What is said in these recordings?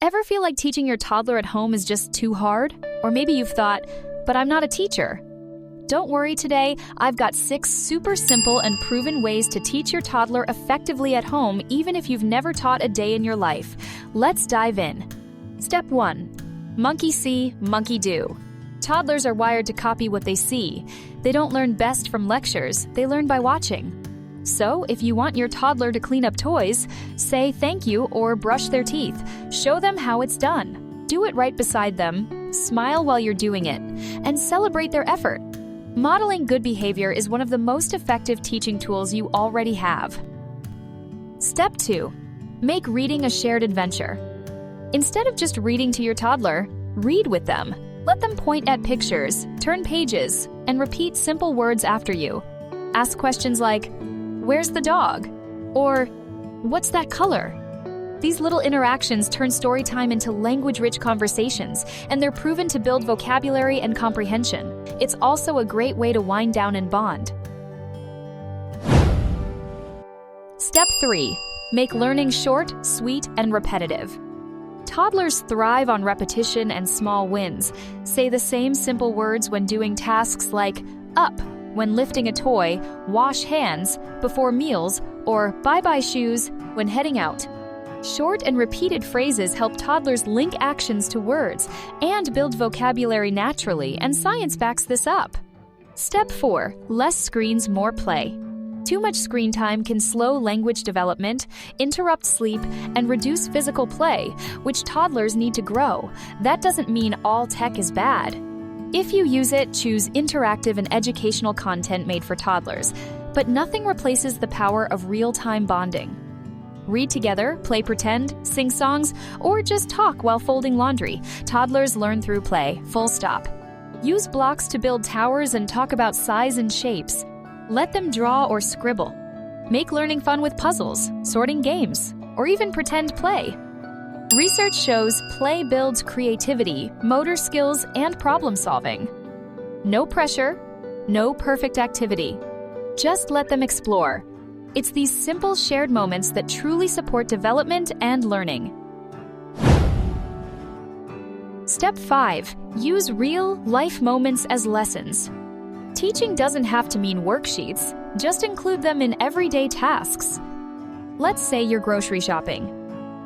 Ever feel like teaching your toddler at home is just too hard? Or maybe you've thought, but I'm not a teacher. Don't worry today, I've got 6 super simple and proven ways to teach your toddler effectively at home even if you've never taught a day in your life. Let's dive in. Step 1. Monkey see, monkey do. Toddlers are wired to copy what they see. They don't learn best from lectures, they learn by watching. So, if you want your toddler to clean up toys, say thank you or brush their teeth. Show them how it's done. Do it right beside them, smile while you're doing it, and celebrate their effort. Modeling good behavior is one of the most effective teaching tools you already have. Step 2. Make reading a shared adventure. Instead of just reading to your toddler, read with them. Let them point at pictures, turn pages, and repeat simple words after you. Ask questions like, "Where's the dog?" Or, "What's that color?" These little interactions turn story time into language-rich conversations, and they're proven to build vocabulary and comprehension. It's also a great way to wind down and bond. Step 3. Make learning short, sweet, and repetitive. Toddlers thrive on repetition and small wins. Say the same simple words when doing tasks like up when lifting a toy, wash hands before meals, or bye-bye shoes when heading out. Short and repeated phrases help toddlers link actions to words and build vocabulary naturally, and science backs this up. Step 4. Less screens, more play. Too much screen time can slow language development, interrupt sleep, and reduce physical play, which toddlers need to grow. That doesn't mean all tech is bad. If you use it, choose interactive and educational content made for toddlers, but nothing replaces the power of real-time bonding. Read together, play pretend, sing songs, or just talk while folding laundry. Toddlers learn through play, full stop. Use blocks to build towers and talk about size and shapes. Let them draw or scribble. Make learning fun with puzzles, sorting games, or even pretend play. Research shows play builds creativity, motor skills, and problem solving. No pressure, no perfect activity. Just let them explore. It's these simple shared moments that truly support development and learning. Step 5. Use real-life moments as lessons. Teaching doesn't have to mean worksheets. Just include them in everyday tasks. Let's say you're grocery shopping.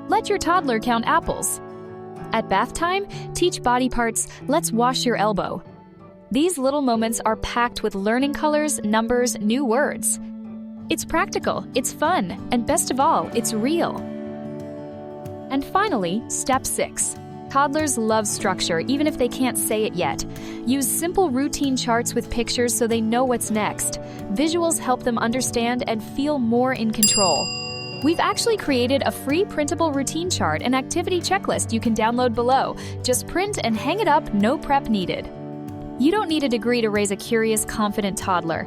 Let your toddler count apples. At bath time, teach body parts, "Let's wash your elbow." These little moments are packed with learning colors, numbers, new words. It's practical, it's fun, and best of all, it's real. And finally, step 6. Toddlers love structure, even if they can't say it yet. Use simple routine charts with pictures so they know what's next. Visuals help them understand and feel more in control. We've actually created a free printable routine chart and activity checklist you can download below. Just print and hang it up, no prep needed. You don't need a degree to raise a curious, confident toddler.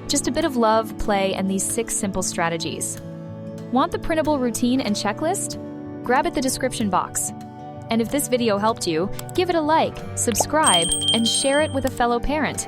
Just a bit of love, play, and these 6 simple strategies. Want the printable routine and checklist? Grab it in the description box. And if this video helped you, give it a like, subscribe, and share it with a fellow parent.